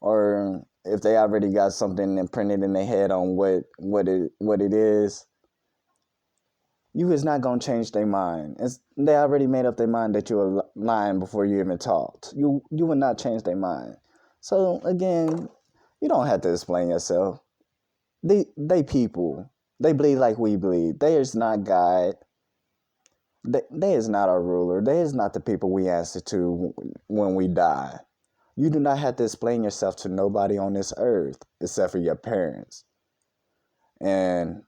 or if they already got something imprinted in their head on what it is, you is not gonna change their mind. They already made up their mind that you are lying before you even talked. You would not change their mind. So again, you don't have to explain yourself. They people. They bleed like we bleed. They is not God. They is not our ruler. They is not the people we answer to when we die. You do not have to explain yourself to nobody on this earth except for your parents. And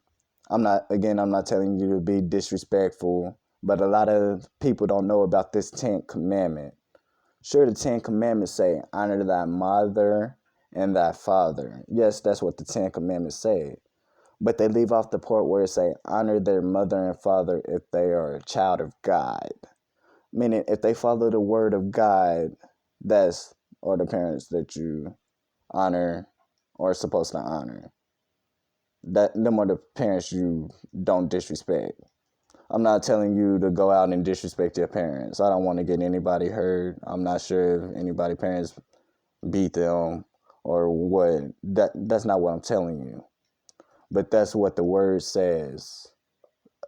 I'm not telling you to be disrespectful, but a lot of people don't know about this 10th commandment. Sure, the 10 commandments say, honor thy mother and thy father. Yes, that's what the 10 commandments say. But they leave off the part where it say, honor their mother and father if they are a child of God. Meaning, if they follow the word of God, or the parents that you honor or are supposed to honor. Them are the parents you don't disrespect. I'm not telling you to go out and disrespect your parents. I don't want to get anybody hurt. I'm not sure if anybody parents beat them or what. That's not what I'm telling you. But that's what the word says.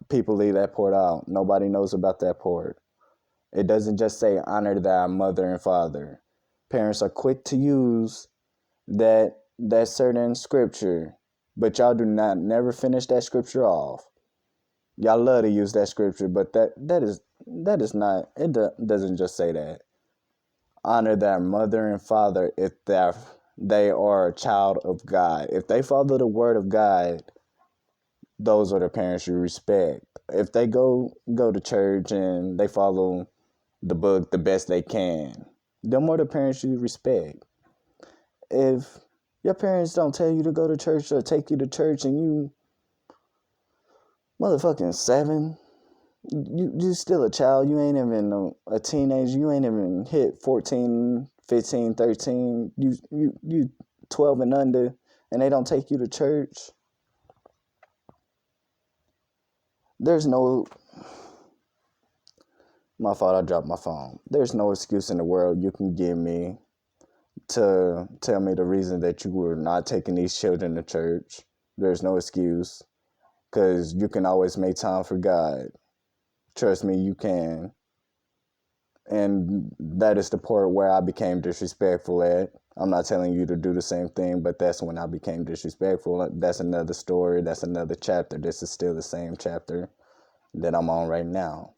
People leave that part out. Nobody knows about that part. It doesn't just say honor thy mother and father. Parents are quick to use that certain scripture, but y'all do not never finish that scripture off. Y'all love to use that scripture, but that is not. Doesn't just say that. Honor their mother and father if they are a child of God. If they follow the word of God, those are the parents you respect. If they go to church and they follow the book the best they can, them are the parents you respect. If your parents don't tell you to go to church or take you to church and you motherfucking 7, you still a child. You ain't even a teenager. You ain't even hit 14, 15, 13. You 12 and under, and they don't take you to church. There's no... My fault, I dropped my phone. There's no excuse in the world you can give me to tell me the reason that you were not taking these children to church. There's no excuse, because you can always make time for God. Trust me, you can. And that is the part where I became disrespectful at. I'm not telling you to do the same thing, but that's when I became disrespectful. That's another story. That's another chapter. This is still the same chapter that I'm on right now.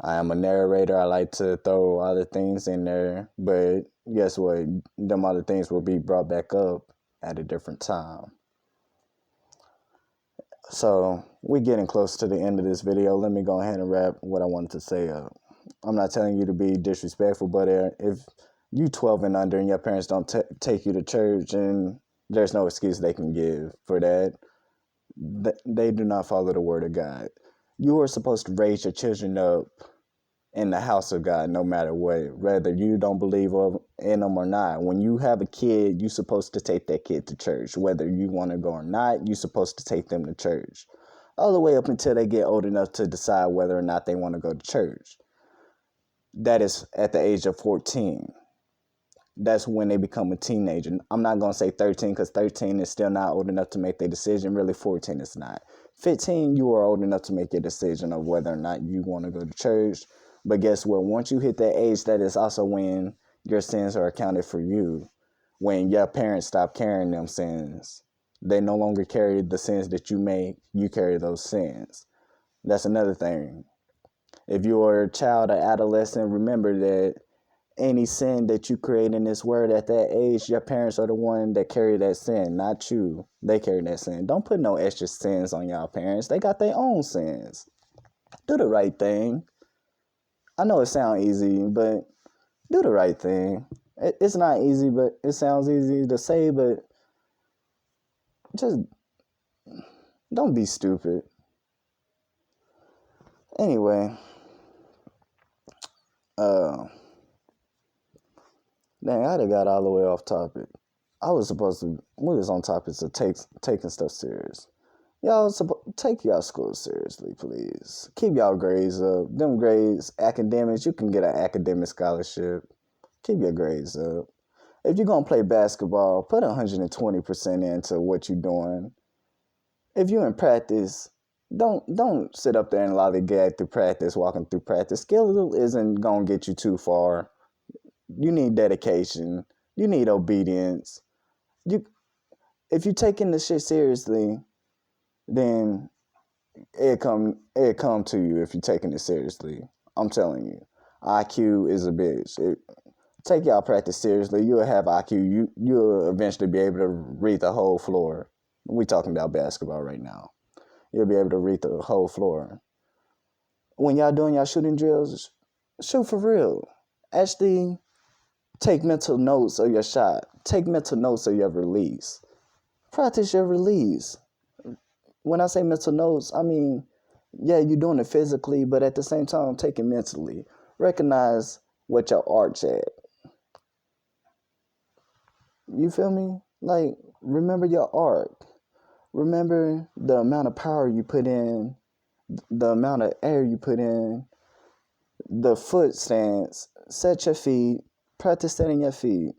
I am a narrator. I like to throw other things in there, but guess what? Them other things will be brought back up at a different time. So we're getting close to the end of this video. Let me go ahead and wrap what I wanted to say up. I'm not telling you to be disrespectful, but if you 12 and under and your parents don't take you to church, and there's no excuse they can give for that, they do not follow the word of God. You are supposed to raise your children up in the house of God, no matter what, whether you don't believe in them or not. When you have a kid, you're supposed to take that kid to church. Whether you want to go or not, you're supposed to take them to church. All the way up until they get old enough to decide whether or not they want to go to church. That is at the age of 14. That's when they become a teenager. I'm not going to say 13, because 13 is still not old enough to make their decision. Really, 14 is not. 15, you are old enough to make your decision of whether or not you want to go to church. But guess what? Once you hit that age, that is also when your sins are accounted for you. When your parents stop carrying them sins. They no longer carry the sins that you make. You carry those sins. That's another thing. If you are a child or adolescent, remember that any sin that you create in this world at that age, your parents are the one that carry that sin, not you. They carry that sin. Don't put no extra sins on y'all parents. They got their own sins. Do the right thing. I know it sounds easy, but do the right thing. It's not easy, but it sounds easy to say, but just don't be stupid. Anyway, dang, I done got all the way off topic. We was on topics of taking stuff serious. Y'all take y'all school seriously, please. Keep y'all grades up. Them grades, academics, you can get an academic scholarship. Keep your grades up. If you're going to play basketball, put 120% into what you're doing. If you're in practice, don't sit up there and lollygag through practice, walking through practice. Skill isn't going to get you too far. You need dedication. You need obedience. If you're taking this shit seriously, then it come to you if you're taking it seriously. I'm telling you. IQ is a bitch. Take y'all practice seriously. You'll have IQ. You'll eventually be able to read the whole floor. We talking about basketball right now. You'll be able to read the whole floor. When y'all doing y'all shooting drills, shoot for real. Actually, take mental notes of your shot. Take mental notes of your release. Practice your release. When I say mental notes, I mean, yeah, you're doing it physically, but at the same time, take it mentally. Recognize what your art's at. You feel me? Like, remember your art. Remember the amount of power you put in, the amount of air you put in, the foot stance. Set your feet. Practice setting your feet.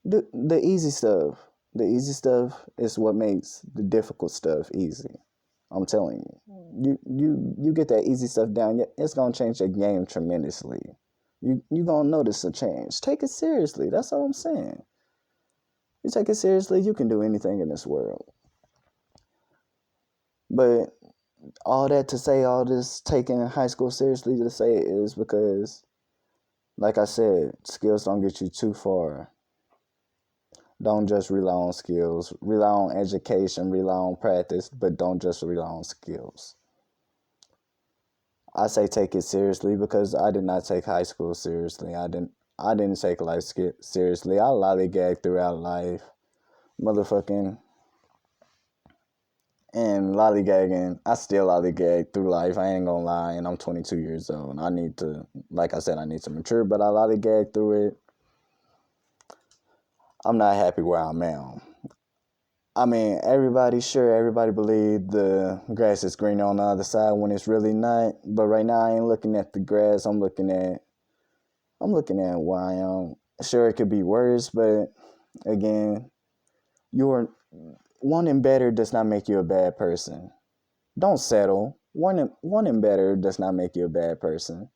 The easy stuff. The easy stuff is what makes the difficult stuff easy. I'm telling you. You get that easy stuff down, it's going to change your game tremendously. You gonna notice a change. Take it seriously. That's all I'm saying. You take it seriously, you can do anything in this world. But all that to say, all this taking high school seriously to say is because, like I said, skills don't get you too far. Don't just rely on skills. Rely on education, rely on practice, but don't just rely on skills. I say take it seriously because I did not take high school seriously. I didn't take life seriously. I lollygagged throughout life. Motherfucking and lollygagging. I still lollygag through life. I ain't gonna lie, and I'm 22 years old. I need to, like I said, I need to mature, but I lollygag through it. I'm not happy where I'm at. I mean, everybody believe the grass is green on the other side when it's really not. But right now, I ain't looking at the grass. I'm looking at where I am. Sure, it could be worse, but again, you're wanting better does not make you a bad person. Don't settle. Wanting better does not make you a bad person.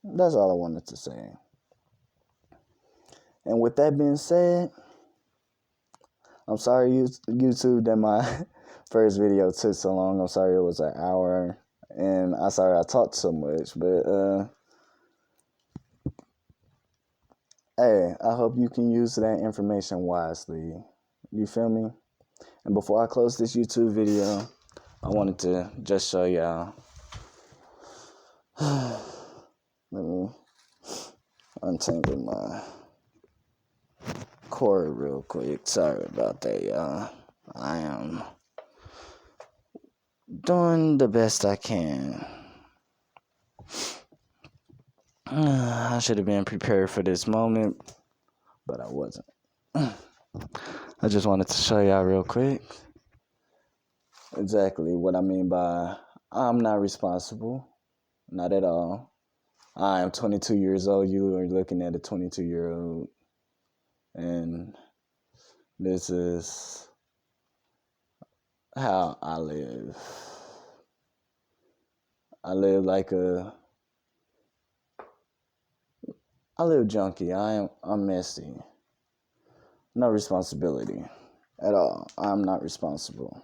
That's all I wanted to say. And with that being said, I'm sorry, YouTube, that my first video took so long. I'm sorry it was an hour, and I'm sorry I talked so much. But hey, I hope you can use that information wisely. You feel me? And before I close this YouTube video, I wanted to just show y'all. Let me untangle my cord real quick. Sorry about that, y'all. I am doing the best I can. I should have been prepared for this moment, but I wasn't. I just wanted to show y'all real quick exactly what I mean by I'm not responsible. Not at all. I am 22 years old. You are looking at a 22-year-old. And this is how I live. I live junky. I'm messy. No responsibility at all. I'm not responsible.